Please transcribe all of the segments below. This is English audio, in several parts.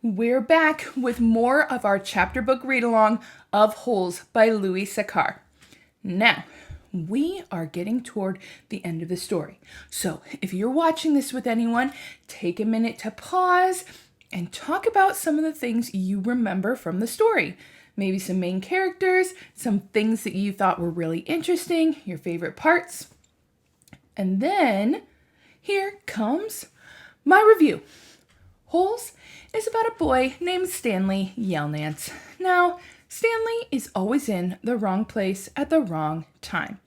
We're back with more of our chapter book read-along of Holes by Louis Sachar. Now, we are getting toward the end of the story. So, if you're watching this with anyone, take a minute to pause and talk about some of the things you remember from the story. Maybe some main characters, some things that you thought were really interesting, your favorite parts. And then, here comes my review. Holes is about a boy named Stanley Yelnats. Now, Stanley is always in the wrong place at the wrong time.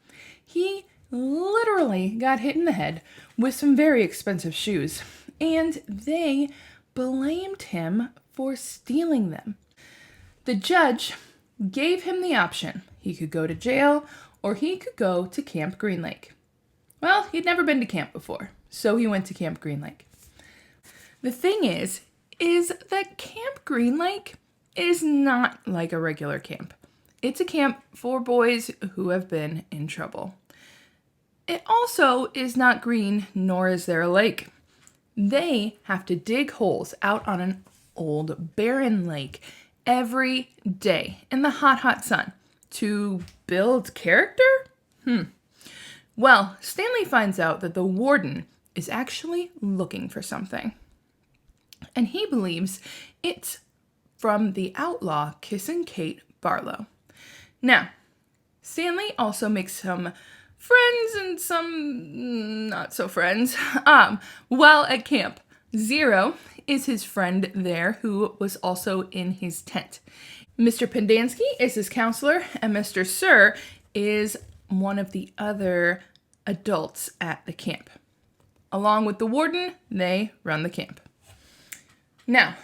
He literally got hit in the head with some very expensive shoes, and they blamed him for stealing them. The judge gave him the option. He could go to jail or he could go to Camp Green Lake. Well, he'd never been to camp before, so he went to Camp Green Lake. The thing is that Camp Green Lake is not like a regular camp. It's a camp for boys who have been in trouble. It also is not green, nor is there a lake. They have to dig holes out on an old barren lake every day in the hot, hot sun to build character? Well, Stanley finds out that the warden is actually looking for something. And he believes it's from the outlaw Kissin' Kate Barlow. Now, Stanley also makes some friends and some not so friends while at camp. Zero is his friend there who was also in his tent. Mr. Pendansky is his counselor, and Mr. Sir is one of the other adults at the camp. Along with the warden, they run the camp. Now,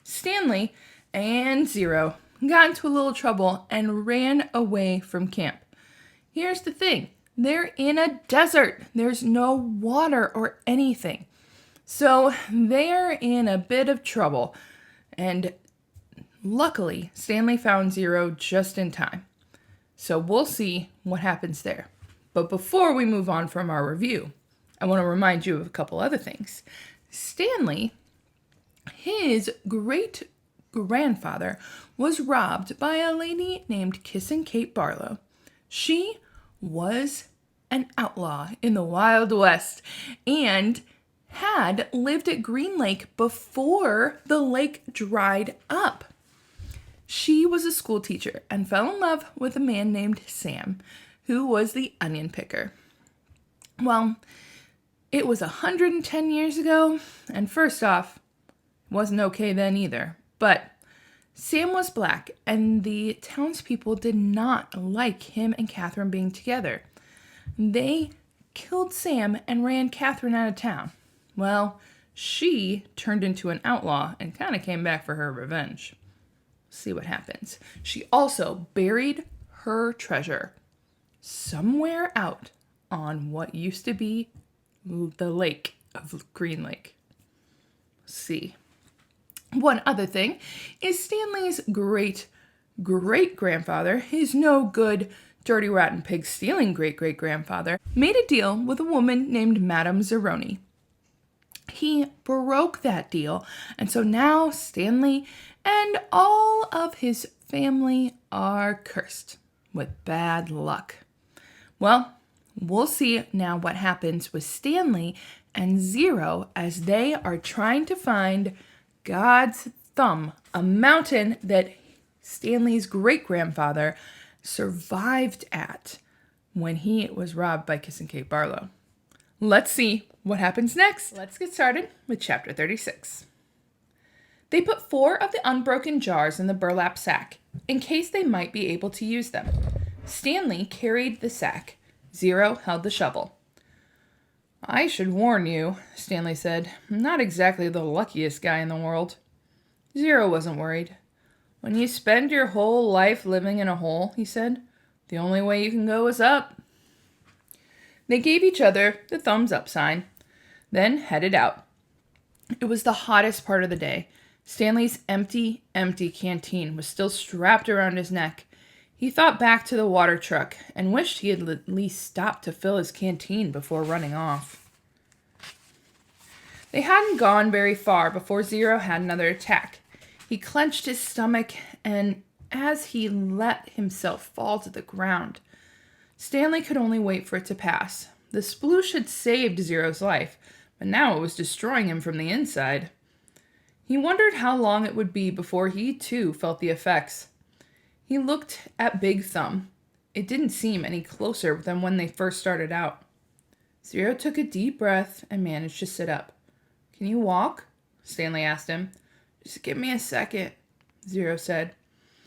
Stanley and Zero got into a little trouble and ran away from camp. Here's the thing. They're in a desert. There's no water or anything. So they're in a bit of trouble. And luckily, Stanley found Zero just in time. So we'll see what happens there. But before we move on from our review, I want to remind you of a couple other things. Stanley, his great-grandfather, was robbed by a lady named Kissin' Kate Barlow. She was an outlaw in the Wild West and had lived at Green Lake before the lake dried up. She was a school teacher and fell in love with a man named Sam, who was the onion picker. Well, it was 110 years ago, and first off, wasn't okay then either. But Sam was black, and the townspeople did not like him and Catherine being together. They killed Sam and ran Catherine out of town. Well, she turned into an outlaw and kind of came back for her revenge. See what happens. She also buried her treasure somewhere out on what used to be the lake of Green Lake. See. One other thing is Stanley's great-great-grandfather, his no good, dirty, rotten, pig-stealing great-great-grandfather, made a deal with a woman named Madame Zeroni. He broke that deal, and so now Stanley and all of his family are cursed with bad luck. Well, we'll see now what happens with Stanley and Zero as they are trying to find God's thumb, a mountain that Stanley's great-grandfather survived at when he was robbed by Kissin' Kate Barlow. Let's see what happens next. Let's get started with chapter 36. They put 4 of the unbroken jars in the burlap sack in case they might be able to use them. Stanley carried the sack. Zero held the shovel. "I should warn you," Stanley said. "I'm not exactly the luckiest guy in the world." Zero wasn't worried. "When you spend your whole life living in a hole," he said, "the only way you can go is up." They gave each other the thumbs up sign, then headed out. It was the hottest part of the day. Stanley's empty canteen was still strapped around his neck. He thought back to the water truck and wished he had at least stopped to fill his canteen before running off. They hadn't gone very far before Zero had another attack. He clenched his stomach, and as he let himself fall to the ground, Stanley could only wait for it to pass. The sploosh had saved Zero's life, but now it was destroying him from the inside. He wondered how long it would be before he, too, felt the effects. He looked at Big Thumb. It didn't seem any closer than when they first started out. Zero took a deep breath and managed to sit up. "Can you walk?" Stanley asked him. "Just give me a second," Zero said.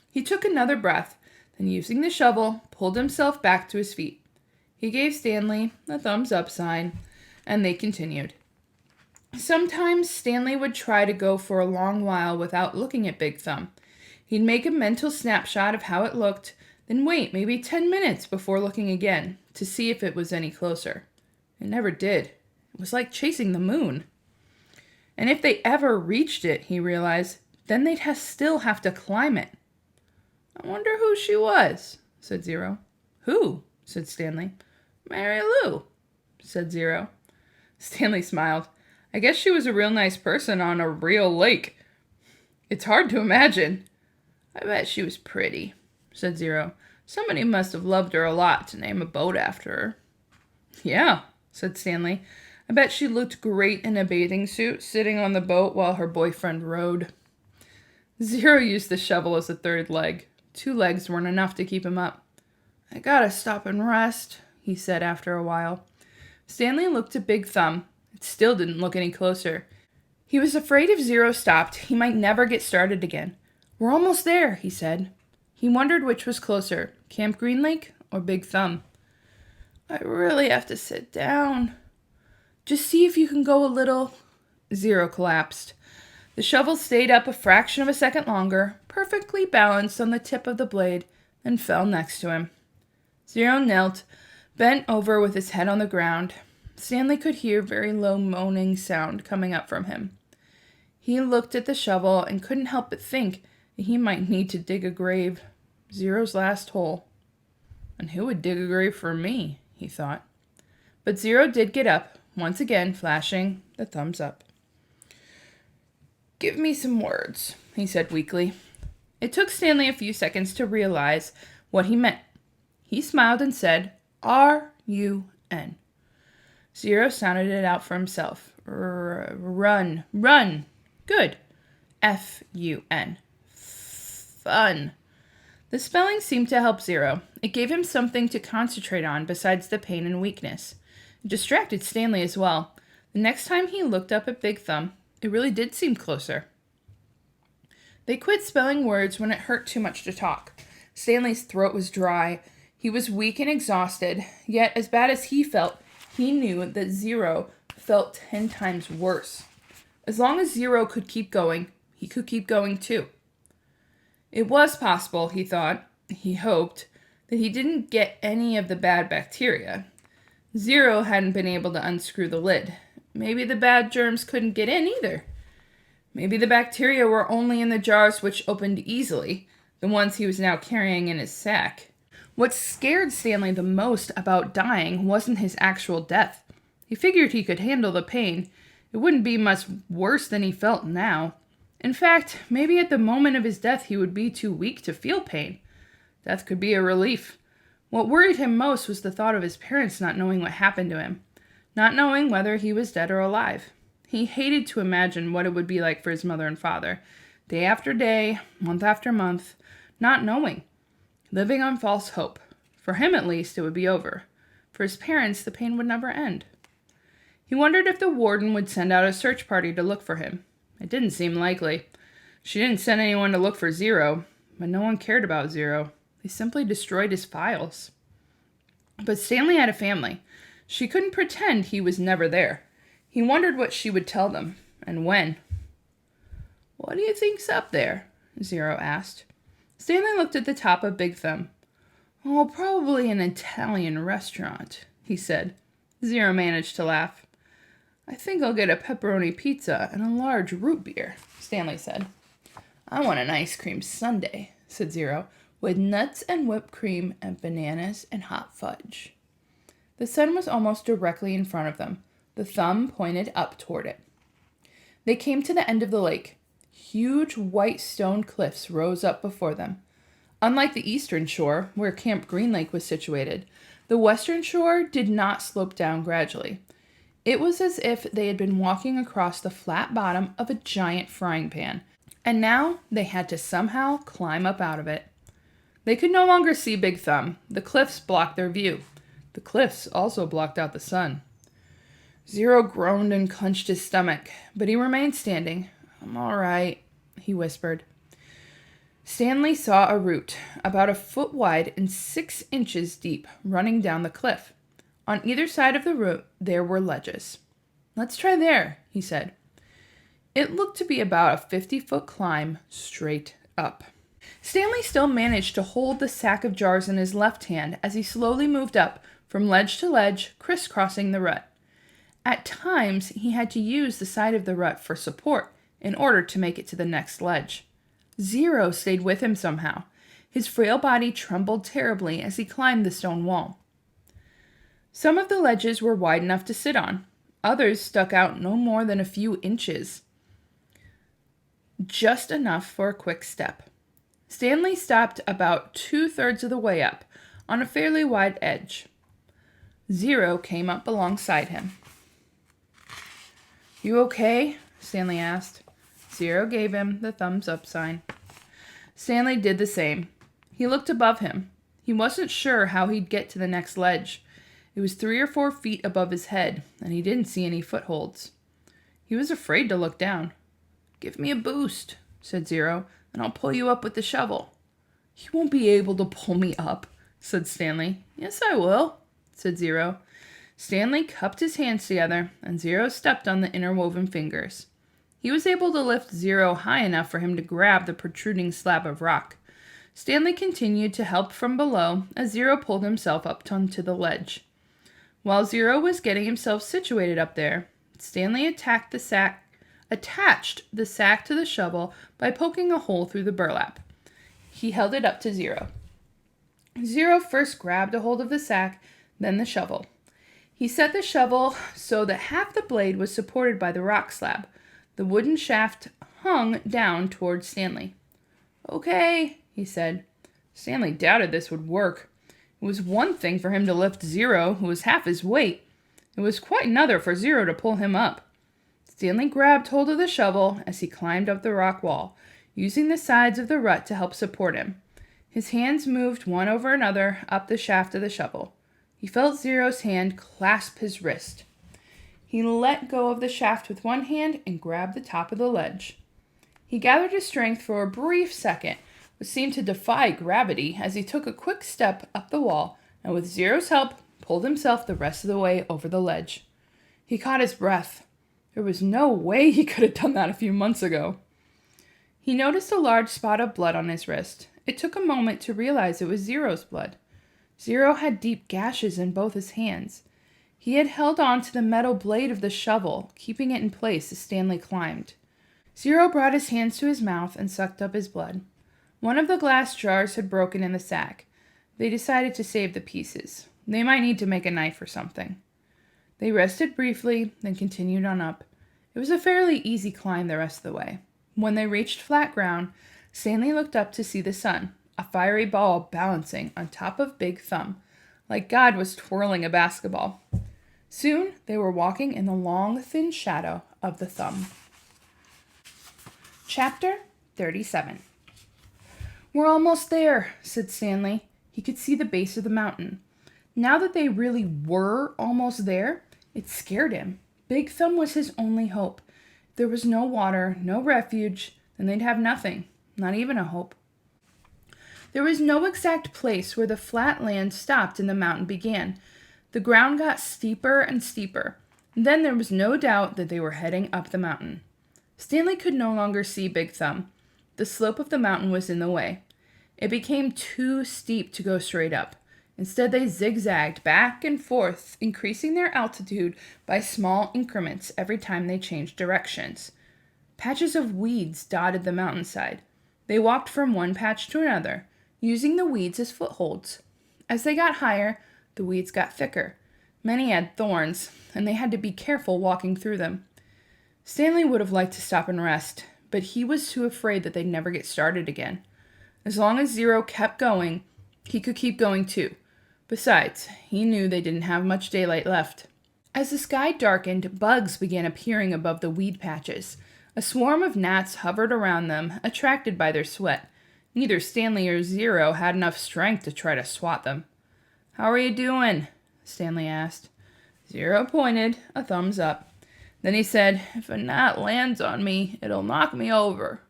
He took another breath, then using the shovel, pulled himself back to his feet. He gave Stanley a thumbs up sign, and they continued. Sometimes Stanley would try to go for a long while without looking at Big Thumb. He'd make a mental snapshot of how it looked, then wait maybe 10 minutes before looking again to see if it was any closer. It never did. It was like chasing the moon. And if they ever reached it, he realized, then they'd still have to climb it. "I wonder who she was," said Zero. "Who?" said Stanley. "Mary Lou," said Zero. Stanley smiled. "I guess she was a real nice person on a real lake. It's hard to imagine." "I bet she was pretty," said Zero. "Somebody must have loved her a lot to name a boat after her." "Yeah," said Stanley. "I bet she looked great in a bathing suit, sitting on the boat while her boyfriend rowed." Zero used the shovel as a third leg. 2 legs weren't enough to keep him up. "I gotta stop and rest," he said after a while. Stanley looked at Big Thumb. It still didn't look any closer. He was afraid if Zero stopped, he might never get started again. "We're almost there," he said. He wondered which was closer, Camp Green Lake or Big Thumb. "I really have to sit down." "Just see if you can go a little." Zero collapsed. The shovel stayed up a fraction of a second longer, perfectly balanced on the tip of the blade, and fell next to him. Zero knelt, bent over with his head on the ground. Stanley could hear very low moaning sound coming up from him. He looked at the shovel and couldn't help but think that he might need to dig a grave. Zero's last hole. "And who would dig a grave for me?" he thought. But Zero did get up, once again flashing the thumbs up. "Give me some words," he said weakly. It took Stanley a few seconds to realize what he meant. He smiled and said, "R-U-N." Zero sounded it out for himself. Run, run. Good. F-U-N. Fun. The spelling seemed to help Zero. It gave him something to concentrate on besides the pain and weakness. It distracted Stanley as well. The next time he looked up at Big Thumb, it really did seem closer. They quit spelling words when it hurt too much to talk. Stanley's throat was dry. He was weak and exhausted, yet as bad as he felt, he knew that Zero felt 10 times worse. As long as Zero could keep going, he could keep going too. It was possible, he thought, he hoped, that he didn't get any of the bad bacteria. Zero hadn't been able to unscrew the lid. Maybe the bad germs couldn't get in either. Maybe the bacteria were only in the jars which opened easily, the ones he was now carrying in his sack. What scared Stanley the most about dying wasn't his actual death. He figured he could handle the pain. It wouldn't be much worse than he felt now. In fact, maybe at the moment of his death he would be too weak to feel pain. Death could be a relief. What worried him most was the thought of his parents not knowing what happened to him, not knowing whether he was dead or alive. He hated to imagine what it would be like for his mother and father, day after day, month after month, not knowing, living on false hope. For him, at least, it would be over. For his parents, the pain would never end. He wondered if the warden would send out a search party to look for him. It didn't seem likely. She didn't send anyone to look for Zero, but no one cared about Zero. They simply destroyed his files. But Stanley had a family. She couldn't pretend he was never there. He wondered what she would tell them, and when. "What do you think's up there?" Zero asked. Stanley looked at the top of Big Thumb. "Oh, probably an Italian restaurant," he said. Zero managed to laugh. "I think I'll get a pepperoni pizza and a large root beer," Stanley said. "I want an ice cream sundae," said Zero, "with nuts and whipped cream and bananas and hot fudge." The sun was almost directly in front of them. The thumb pointed up toward it. They came to the end of the lake. Huge white stone cliffs rose up before them. Unlike the eastern shore, where Camp Green Lake was situated, the western shore did not slope down gradually. It was as if they had been walking across the flat bottom of a giant frying pan, and now they had to somehow climb up out of it. They could no longer see Big Thumb. The cliffs blocked their view. The cliffs also blocked out the sun. Zero groaned and clenched his stomach, but he remained standing. "I'm all right," he whispered. Stanley saw a root, about a foot wide and 6 inches deep, running down the cliff. On either side of the root, there were ledges. "Let's try there," he said. It looked to be about a 50-foot climb straight up. Stanley still managed to hold the sack of jars in his left hand as he slowly moved up from ledge to ledge, crisscrossing the rut. At times, he had to use the side of the rut for support in order to make it to the next ledge. Zero stayed with him somehow. His frail body trembled terribly as he climbed the stone wall. Some of the ledges were wide enough to sit on. Others stuck out no more than a few inches. Just enough for a quick step. Stanley stopped about 2/3 of the way up, on a fairly wide edge. Zero came up alongside him. "You okay?" Stanley asked. Zero gave him the thumbs up sign. Stanley did the same. He looked above him. He wasn't sure how he'd get to the next ledge. It was 3 or 4 feet above his head, and he didn't see any footholds. He was afraid to look down. "Give me a boost," said Zero, "and I'll pull you up with the shovel." "You won't be able to pull me up," said Stanley. "Yes, I will," said Zero. Stanley cupped his hands together, and Zero stepped on the interwoven fingers. He was able to lift Zero high enough for him to grab the protruding slab of rock. Stanley continued to help from below as Zero pulled himself up onto the ledge. While Zero was getting himself situated up there, Stanley attached the sack to the shovel by poking a hole through the burlap. He held it up to Zero. Zero first grabbed a hold of the sack, then the shovel. He set the shovel so that half the blade was supported by the rock slab. The wooden shaft hung down towards Stanley. "Okay," he said. Stanley doubted this would work. It was one thing for him to lift Zero, who was half his weight. It was quite another for Zero to pull him up. Stanley grabbed hold of the shovel as he climbed up the rock wall, using the sides of the rut to help support him. His hands moved one over another up the shaft of the shovel. He felt Zero's hand clasp his wrist. He let go of the shaft with one hand and grabbed the top of the ledge. He gathered his strength for a brief second, which seemed to defy gravity as he took a quick step up the wall and with Zero's help pulled himself the rest of the way over the ledge. He caught his breath. There was no way he could have done that a few months ago. He noticed a large spot of blood on his wrist. It took a moment to realize it was Zero's blood. Zero had deep gashes in both his hands. He had held on to the metal blade of the shovel, keeping it in place as Stanley climbed. Zero brought his hands to his mouth and sucked up his blood. One of the glass jars had broken in the sack. They decided to save the pieces. They might need to make a knife or something. They rested briefly, then continued on up. It was a fairly easy climb the rest of the way. When they reached flat ground, Stanley looked up to see the sun, a fiery ball balancing on top of Big Thumb, like God was twirling a basketball. Soon they were walking in the long, thin shadow of the thumb. Chapter 37. "We're almost there," said Stanley. He could see the base of the mountain. Now that they really were almost there, it scared him. Big Thumb was his only hope. If there was no water, no refuge, then they'd have nothing, not even a hope. There was no exact place where the flat land stopped and the mountain began. The ground got steeper and steeper. Then there was no doubt that they were heading up the mountain. Stanley could no longer see Big Thumb. The slope of the mountain was in the way. It became too steep to go straight up. Instead, they zigzagged back and forth, increasing their altitude by small increments every time they changed directions. Patches of weeds dotted the mountainside. They walked from one patch to another, using the weeds as footholds. As they got higher, the weeds got thicker. Many had thorns, and they had to be careful walking through them. Stanley would have liked to stop and rest, but he was too afraid that they'd never get started again. As long as Zero kept going, he could keep going too. Besides, he knew they didn't have much daylight left. As the sky darkened, bugs began appearing above the weed patches. A swarm of gnats hovered around them, attracted by their sweat. Neither Stanley or Zero had enough strength to try to swat them. "How are you doing?" Stanley asked. Zero pointed, a thumbs up. Then he said, "If a gnat lands on me, it'll knock me over."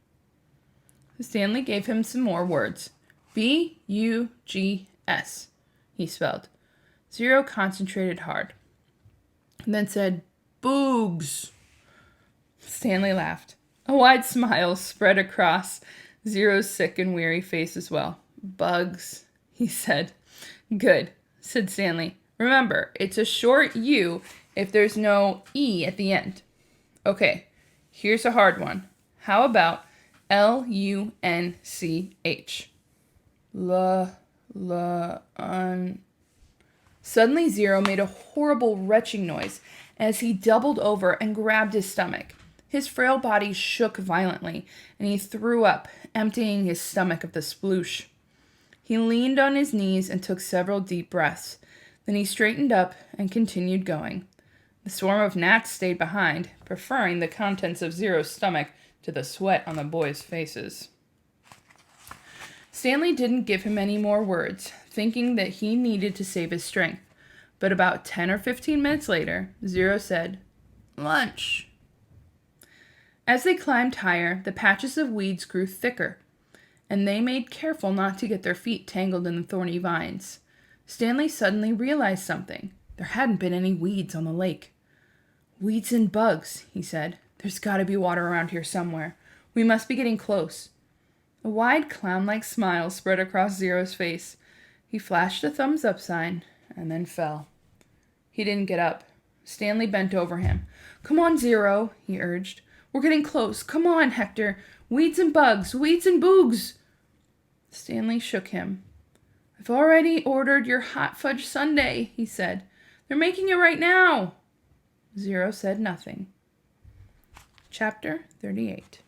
Stanley gave him some more words. "B-U-G-S," he spelled. Zero concentrated hard. And then said, "Boogs." Stanley laughed. A wide smile spread across Zero's sick and weary face as well. "Bugs," he said. "Good," said Stanley. "Remember, it's a short U if there's no E at the end. Okay, here's a hard one. How about L-U-N-C-H? Suddenly Zero made a horrible retching noise as he doubled over and grabbed his stomach. His frail body shook violently, and he threw up, emptying his stomach of the sploosh. He leaned on his knees and took several deep breaths. Then he straightened up and continued going. The swarm of gnats stayed behind, preferring the contents of Zero's stomach to the sweat on the boys' faces. Stanley didn't give him any more words, thinking that he needed to save his strength. But about 10 or 15 minutes later, Zero said, "Lunch." As they climbed higher, the patches of weeds grew thicker, and they made careful not to get their feet tangled in the thorny vines. Stanley suddenly realized something. There hadn't been any weeds on the lake. "Weeds and bugs," he said. "There's got to be water around here somewhere. We must be getting close." A wide clown-like smile spread across Zero's face. He flashed a thumbs-up sign and then fell. He didn't get up. Stanley bent over him. "Come on, Zero," he urged. "We're getting close. Come on, Hector. Weeds and bugs, weeds and boogs." Stanley shook him. "I've already ordered your hot fudge sundae," he said. "They're making it right now." Zero said nothing. Chapter 38.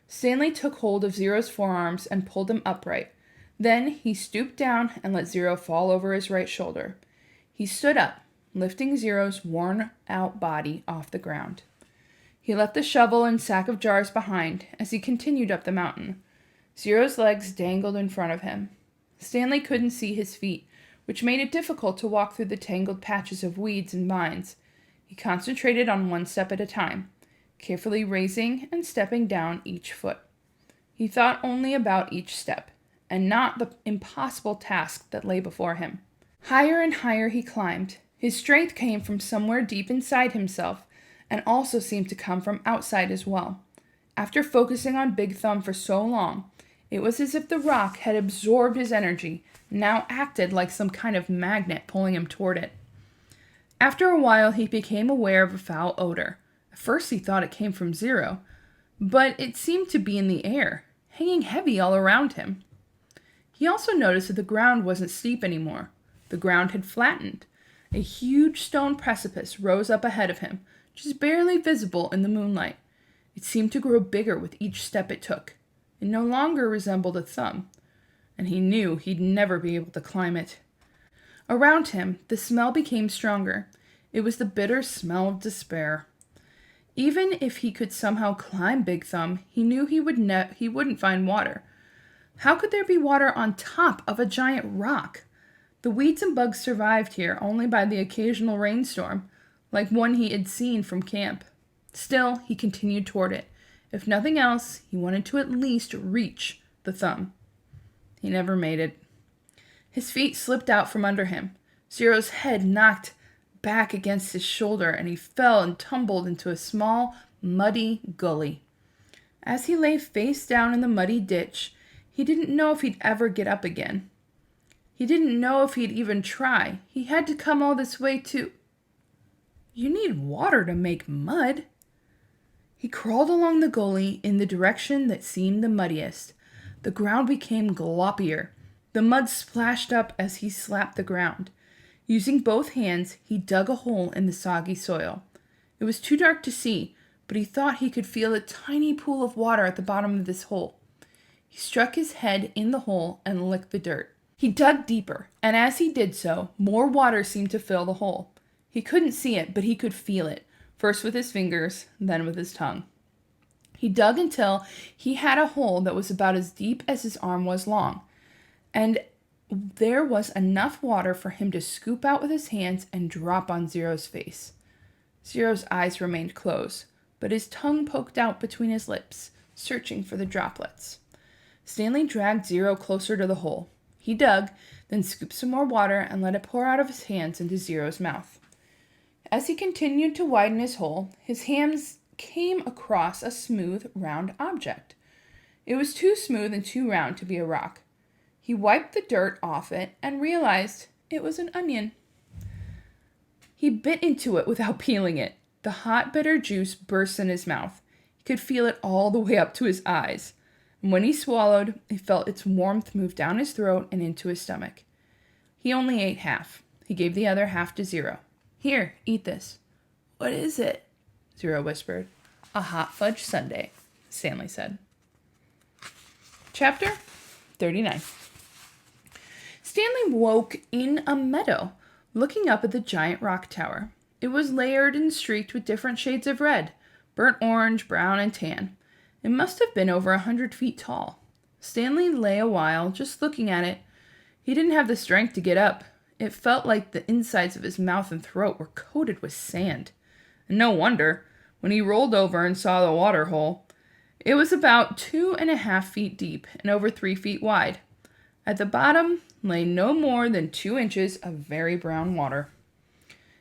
Stanley took hold of Zero's forearms and pulled him upright. Then he stooped down and let Zero fall over his right shoulder. He stood up, lifting Zero's worn-out body off the ground. He left the shovel and sack of jars behind as he continued up the mountain. Zero's legs dangled in front of him. Stanley couldn't see his feet, which made it difficult to walk through the tangled patches of weeds and vines. He concentrated on one step at a time, carefully raising and stepping down each foot. He thought only about each step, and not the impossible task that lay before him. Higher and higher he climbed. His strength came from somewhere deep inside himself, and also seemed to come from outside as well. After focusing on Big Thumb for so long, it was as if the rock had absorbed his energy, and now acted like some kind of magnet pulling him toward it. After a while, he became aware of a foul odor. At first he thought it came from Zero, but it seemed to be in the air, hanging heavy all around him. He also noticed that the ground wasn't steep anymore. The ground had flattened. A huge stone precipice rose up ahead of him, just barely visible in the moonlight. It seemed to grow bigger with each step it took. It no longer resembled a thumb, and he knew he'd never be able to climb it. Around him, the smell became stronger. It was the bitter smell of despair. Even if he could somehow climb Big Thumb, he knew he wouldn't find water. How could there be water on top of a giant rock? The weeds and bugs survived here only by the occasional rainstorm, like one he had seen from camp. Still, he continued toward it. If nothing else, he wanted to at least reach the thumb. He never made it. His feet slipped out from under him. Zero's head knocked back against his shoulder, and he fell and tumbled into a small, muddy gully. As he lay face down in the muddy ditch, he didn't know if he'd ever get up again. He didn't know if he'd even try. He had to come all this way to... You need water to make mud. He crawled along the gully in the direction that seemed the muddiest. The ground became gloppier. The mud splashed up as he slapped the ground. Using both hands, he dug a hole in the soggy soil. It was too dark to see, but he thought he could feel a tiny pool of water at the bottom of this hole. He struck his head in the hole and licked the dirt. He dug deeper, and as he did so, more water seemed to fill the hole. He couldn't see it, but he could feel it, first with his fingers, then with his tongue. He dug until he had a hole that was about as deep as his arm was long, and there was enough water for him to scoop out with his hands and drop on Zero's face. Zero's eyes remained closed, but his tongue poked out between his lips, searching for the droplets. Stanley dragged Zero closer to the hole. He dug, then scooped some more water and let it pour out of his hands into Zero's mouth. As he continued to widen his hole, his hands came across a smooth, round object. It was too smooth and too round to be a rock. He wiped the dirt off it and realized it was an onion. He bit into it without peeling it. The hot, bitter juice burst in his mouth. He could feel it all the way up to his eyes. And when he swallowed, he felt its warmth move down his throat and into his stomach. He only ate half. He gave the other half to Zero. "Here, eat this." "What is it?" Zero whispered. "A hot fudge sundae," Stanley said. Chapter 39. Stanley woke in a meadow, looking up at the giant rock tower. It was layered and streaked with different shades of red, burnt orange, brown, and tan. It must have been over 100 feet tall. Stanley lay a while, just looking at it. He didn't have the strength to get up. It felt like the insides of his mouth and throat were coated with sand. And no wonder, when he rolled over and saw the water hole. It was about 2.5 feet deep and over 3 feet wide. At the bottom lay no more than 2 inches of very brown water.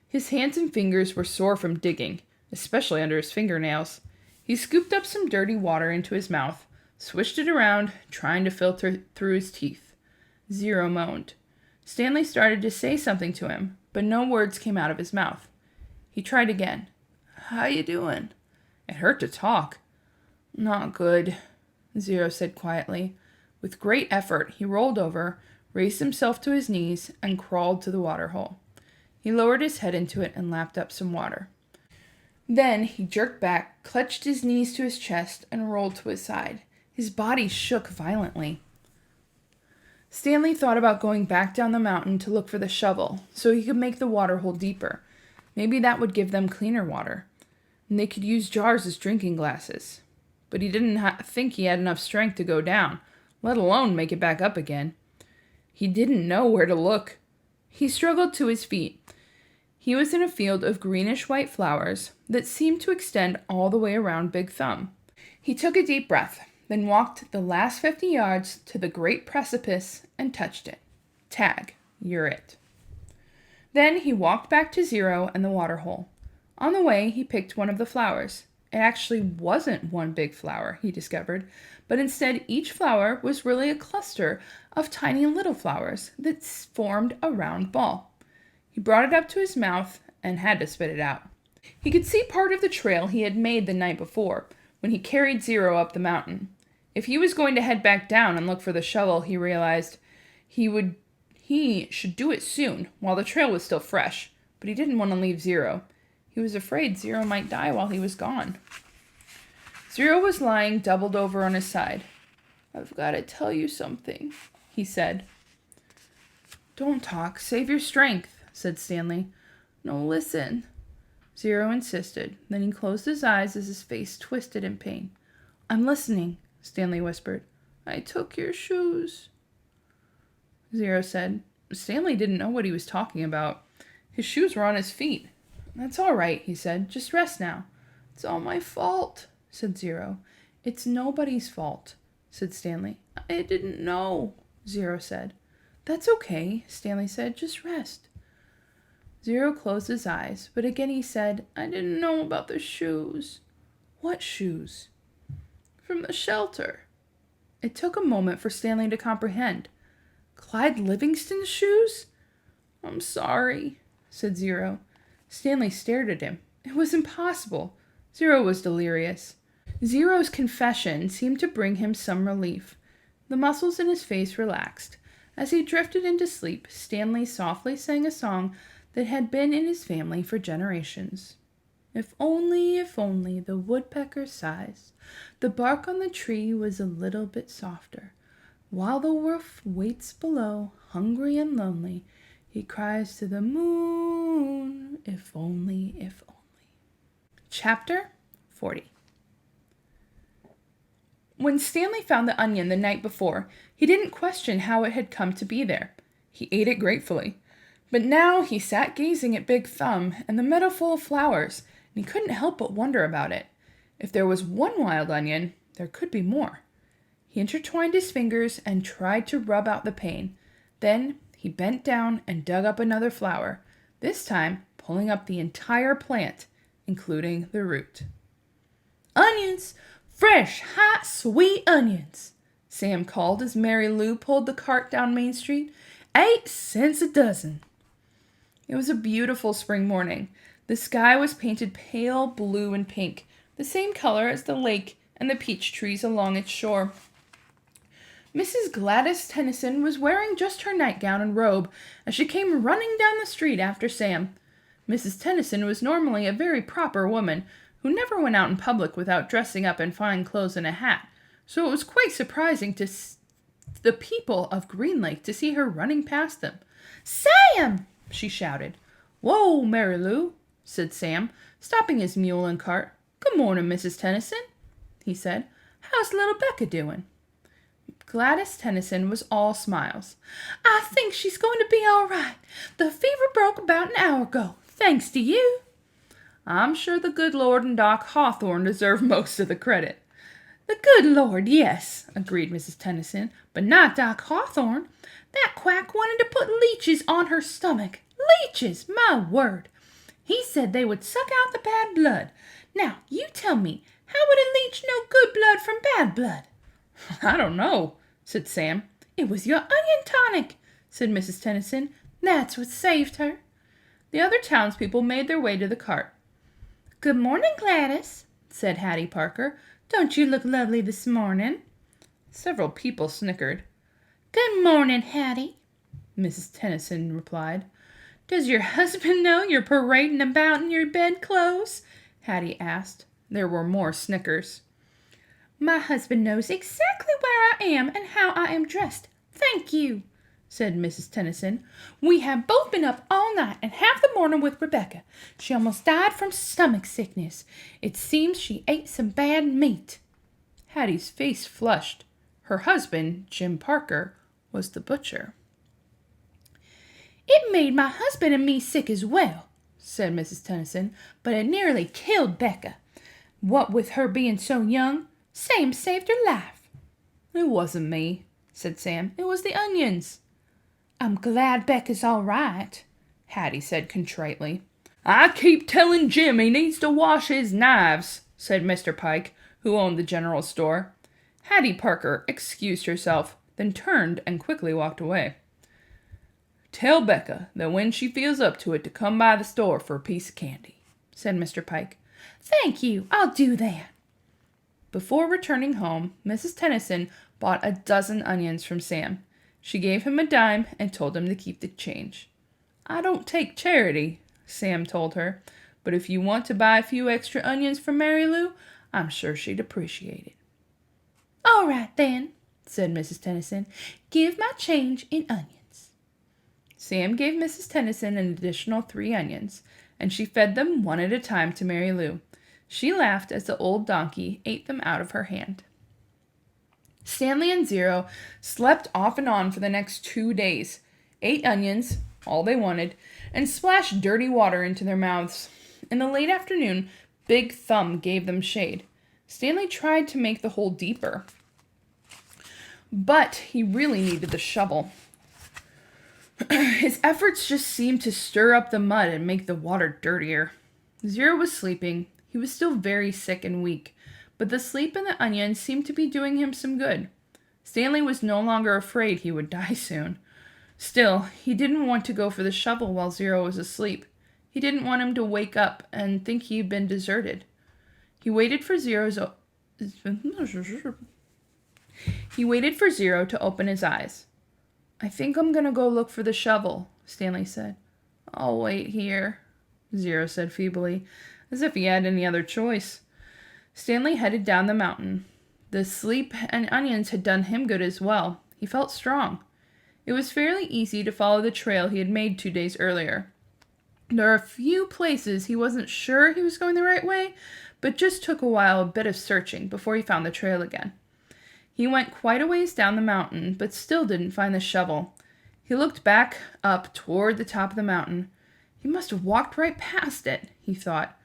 His hands and fingers were sore from digging, especially under his fingernails. He scooped up some dirty water into his mouth, swished it around, trying to filter through his teeth. Zero moaned. Stanley started to say something to him, but no words came out of his mouth. He tried again. "How you doing?" It hurt to talk. "Not good," Zero said quietly. With great effort, he rolled over, raised himself to his knees, and crawled to the water hole. He lowered his head into it and lapped up some water. Then he jerked back, clutched his knees to his chest, and rolled to his side. His body shook violently. Stanley thought about going back down the mountain to look for the shovel, so he could make the water hole deeper. Maybe that would give them cleaner water, and they could use jars as drinking glasses. But he didn't think he had enough strength to go down, let alone make it back up again. He didn't know where to look. He struggled to his feet. He was in a field of greenish-white flowers that seemed to extend all the way around Big Thumb. He took a deep breath, then walked the last 50 yards to the great precipice and touched it. "Tag, you're it." Then he walked back to Zero and the water hole. On the way, he picked one of the flowers. It actually wasn't one big flower, he discovered, but instead each flower was really a cluster of tiny little flowers that formed a round ball. He brought it up to his mouth and had to spit it out. He could see part of the trail he had made the night before, when he carried Zero up the mountain. If he was going to head back down and look for the shovel, he realized he should do it soon, while the trail was still fresh, but he didn't want to leave Zero. He was afraid Zero might die while he was gone. Zero was lying doubled over on his side. "I've got to tell you something," he said. "Don't talk. Save your strength," said Stanley. "No, listen." Zero insisted. Then he closed his eyes as his face twisted in pain. "I'm listening," Stanley whispered. "I took your shoes," Zero said. Stanley didn't know what he was talking about. His shoes were on his feet. "That's all right," he said. "Just rest now." "It's all my fault," said Zero. "It's nobody's fault," said Stanley. "I didn't know," Zero said. "That's okay," Stanley said. "Just rest." Zero closed his eyes, but again he said, "I didn't know about the shoes." "What shoes?" "From the shelter." It took a moment for Stanley to comprehend. Clyde Livingston's shoes? "I'm sorry," said Zero. Stanley stared at him. It was impossible. Zero was delirious. Zero's confession seemed to bring him some relief. The muscles in his face relaxed. As he drifted into sleep, Stanley softly sang a song that had been in his family for generations. if only, the woodpecker sighs. The bark on the tree was a little bit softer. While the wolf waits below, hungry and lonely, he cries to the moon, if only, if only. Chapter 40. When Stanley found the onion the night before, he didn't question how it had come to be there. He ate it gratefully. But now he sat gazing at Big Thumb and the meadow full of flowers, and he couldn't help but wonder about it. If there was one wild onion, there could be more. He intertwined his fingers and tried to rub out the pain. Then he bent down and dug up another flower, this time pulling up the entire plant, including the root. "Onions! Fresh, hot, sweet onions!" Sam called as Mary Lou pulled the cart down Main Street. 8 cents a dozen. It was a beautiful spring morning. The sky was painted pale blue and pink, the same color as the lake and the peach trees along its shore. Mrs. Gladys Tennyson was wearing just her nightgown and robe as she came running down the street after Sam. Mrs. Tennyson was normally a very proper woman who never went out in public without dressing up in fine clothes and a hat, so it was quite surprising to the people of Green Lake to see her running past them. "Sam!" she shouted. "Whoa, Mary Lou," said Sam, stopping his mule and cart. "Good morning, Mrs. Tennyson," he said. "How's little Becca doing?" Gladys Tennyson was all smiles. "I think she's going to be all right. The fever broke about an hour ago, thanks to you." "I'm sure the good Lord and Doc Hawthorne deserve most of the credit." "The good Lord, yes," agreed Mrs. Tennyson, "but not Doc Hawthorne. That quack wanted to put leeches on her stomach. Leeches, my word. He said they would suck out the bad blood. Now, you tell me, how would a leech know good blood from bad blood?" "I don't know," said Sam. "It was your onion tonic," said Mrs. Tennyson. "That's what saved her." The other townspeople made their way to the cart. "Good morning, Gladys," said Hattie Parker. "Don't you look lovely this morning?" Several people snickered. "Good morning, Hattie," Mrs. Tennyson replied. "Does your husband know you're parading about in your bedclothes?" Hattie asked. There were more snickers. "My husband knows exactly where I am and how I am dressed, thank you," said Mrs. Tennyson. "We have both been up all night and half the morning with Rebecca. She almost died from stomach sickness. It seems she ate some bad meat." Hattie's face flushed. Her husband, Jim Parker, was the butcher. "It made my husband and me sick as well," said Mrs. Tennyson, "but it nearly killed Becca. What with her being so young, Sam saved her life." "It wasn't me," said Sam. "It was the onions." "I'm glad Becca's all right," Hattie said contritely. "I keep telling Jim he needs to wash his knives," said Mr. Pike, who owned the general store. Hattie Parker excused herself, then turned and quickly walked away. "Tell Becca that when she feels up to it to come by the store for a piece of candy," said Mr. Pike. "Thank you, I'll do that." Before returning home, Mrs. Tennyson bought a dozen onions from Sam. She gave him a dime and told him to keep the change. "I don't take charity," Sam told her, "but if you want to buy a few extra onions for Mary Lou, I'm sure she'd appreciate it." "All right, then," said Mrs. Tennyson. "Give my change in onions." Sam gave Mrs. Tennyson an additional 3 onions, and she fed them one at a time to Mary Lou. She laughed as the old donkey ate them out of her hand. Stanley and Zero slept off and on for the next 2 days, ate onions, all they wanted, and splashed dirty water into their mouths. In the late afternoon, Big Thumb gave them shade. Stanley tried to make the hole deeper, but he really needed the shovel. His efforts just seemed to stir up the mud and make the water dirtier. Zero was sleeping. He was still very sick and weak, but the sleep and the onions seemed to be doing him some good. Stanley was no longer afraid he would die soon. Still, he didn't want to go for the shovel while Zero was asleep. He didn't want him to wake up and think he had been deserted. He waited for Zero to open his eyes. "I think I'm going to go look for the shovel," Stanley said. "I'll wait here," Zero said feebly. As if he had any other choice. Stanley headed down the mountain. The sleep and onions had done him good as well. He felt strong. It was fairly easy to follow the trail he had made 2 days earlier. There were a few places he wasn't sure he was going the right way, but just took a bit of searching before he found the trail again. He went quite a ways down the mountain, but still didn't find the shovel. He looked back up toward the top of the mountain. He must have walked right past it, he thought.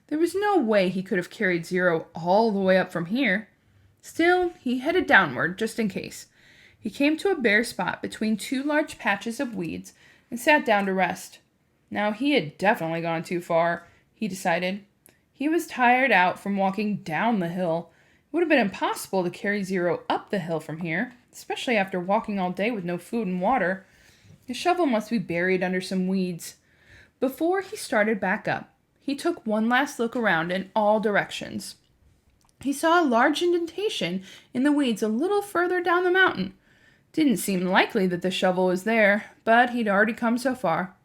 There was no way he could have carried Zero all the way up from here. Still, he headed downward, just in case. He came to a bare spot between 2 large patches of weeds and sat down to rest. Now he had definitely gone too far, he decided. He was tired out from walking down the hill. It would have been impossible to carry Zero up the hill from here, especially after walking all day with no food and water. His shovel must be buried under some weeds. Before he started back up, he took one last look around in all directions. He saw a large indentation in the weeds a little further down the mountain. Didn't seem likely that the shovel was there, but he'd already come so far.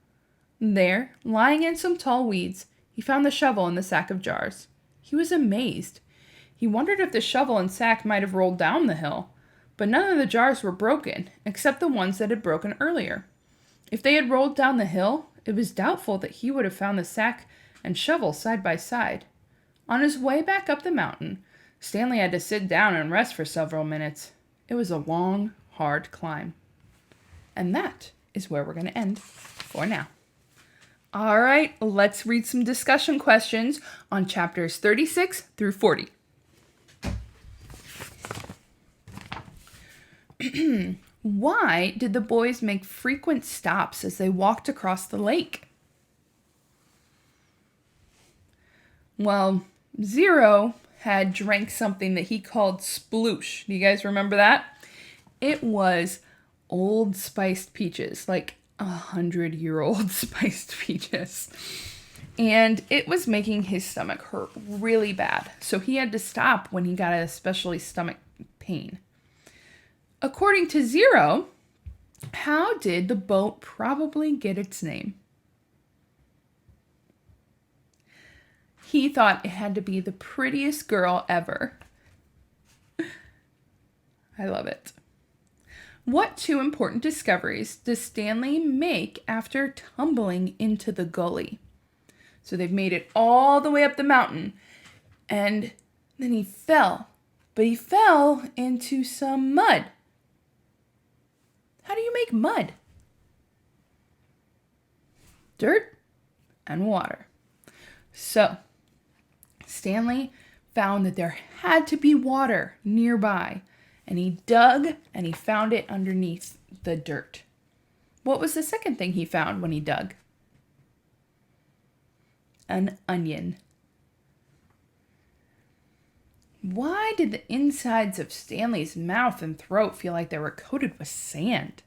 There, lying in some tall weeds, he found the shovel and the sack of jars. He was amazed. He wondered if the shovel and sack might have rolled down the hill, but none of the jars were broken, except the ones that had broken earlier. If they had rolled down the hill, it was doubtful that he would have found the sack and shovel side by side. On his way back up the mountain, Stanley had to sit down and rest for several minutes. It was a long, hard climb. And that is where we're going to end for now. All right, let's read some discussion questions on chapters 36 through 40. Why did the boys make frequent stops as they walked across the lake? Well, Zero had drank something that he called sploosh. Do you guys remember that? It was old spiced peaches, like 100-year-old spiced peaches. And it was making his stomach hurt really bad. So he had to stop when he got an especially stomach pain. According to Zero, how did the boat probably get its name? He thought it had to be the prettiest girl ever. I love it. What 2 important discoveries does Stanley make after tumbling into the gully? So they've made it all the way up the mountain, and then he fell. But he fell into some mud. How do you make mud? Dirt and water. So Stanley found that there had to be water nearby, and he dug and he found it underneath the dirt. What was the second thing he found when he dug? An onion. Why did the insides of Stanley's mouth and throat feel like they were coated with sand?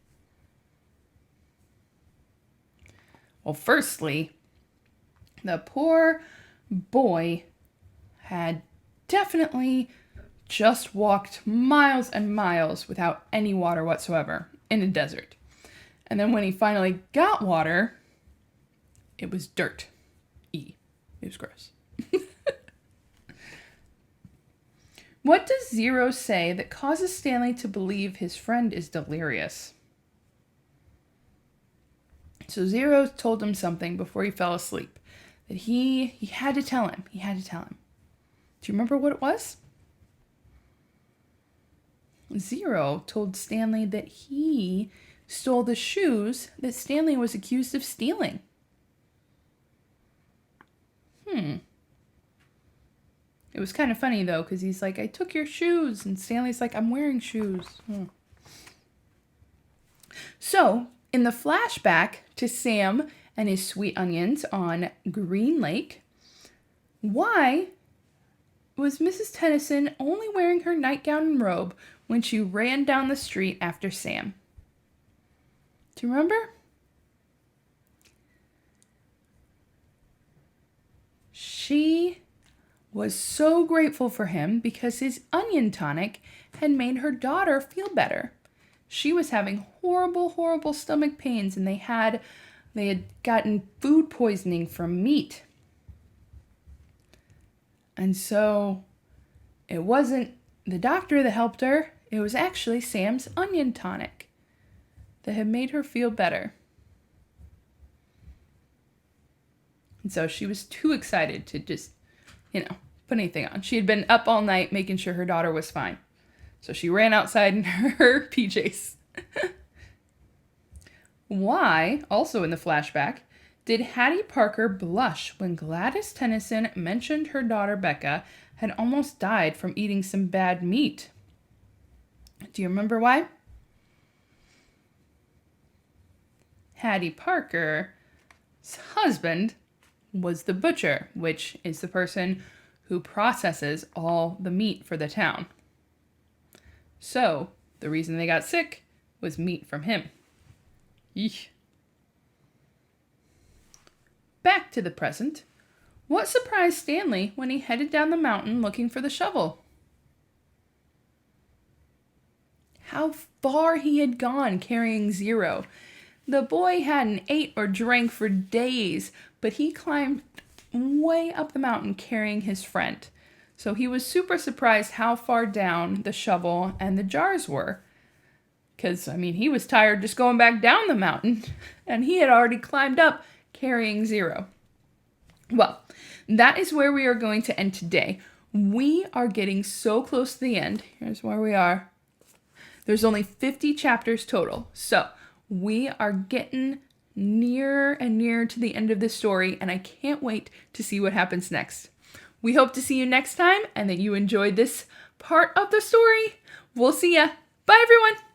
Well, firstly, the poor boy had definitely just walked miles and miles without any water whatsoever in a desert. And then when he finally got water, it was dirt. It was gross. What does Zero say that causes Stanley to believe his friend is delirious? So Zero told him something before he fell asleep that he had to tell him. He had to tell him. Do you remember what it was? Zero told Stanley that he stole the shoes that Stanley was accused of stealing. It was kind of funny, though, because he's like, I took your shoes. And Stanley's like, I'm wearing shoes. So, in the flashback to Sam and his sweet onions on Green Lake, why was Mrs. Tennyson only wearing her nightgown and robe when she ran down the street after Sam? Do you remember? She was so grateful for him because his onion tonic had made her daughter feel better. She was having horrible, horrible stomach pains, and they had gotten food poisoning from meat. And so it wasn't the doctor that helped her. It was actually Sam's onion tonic that had made her feel better. And so she was too excited to just, put anything on. She had been up all night making sure her daughter was fine. So she ran outside in her PJs. Why, also in the flashback, did Hattie Parker blush when Gladys Tennyson mentioned her daughter Becca had almost died from eating some bad meat? Do you remember why? Hattie Parker's husband was the butcher, which is the person who processes all the meat for the town. So, the reason they got sick was meat from him. Eesh. Back to the present. What surprised Stanley when he headed down the mountain looking for the shovel? How far he had gone carrying Zero. The boy hadn't ate or drank for days, but he climbed way up the mountain carrying his friend. So he was super surprised how far down the shovel and the jars were. Because, he was tired just going back down the mountain, and he had already climbed up carrying Zero. Well, that is where we are going to end today. We are getting so close to the end. Here's where we are. There's only 50 chapters total. So we are getting nearer and nearer to the end of this story, and I can't wait to see what happens next. We hope to see you next time and that you enjoyed this part of the story. We'll see ya. Bye, everyone.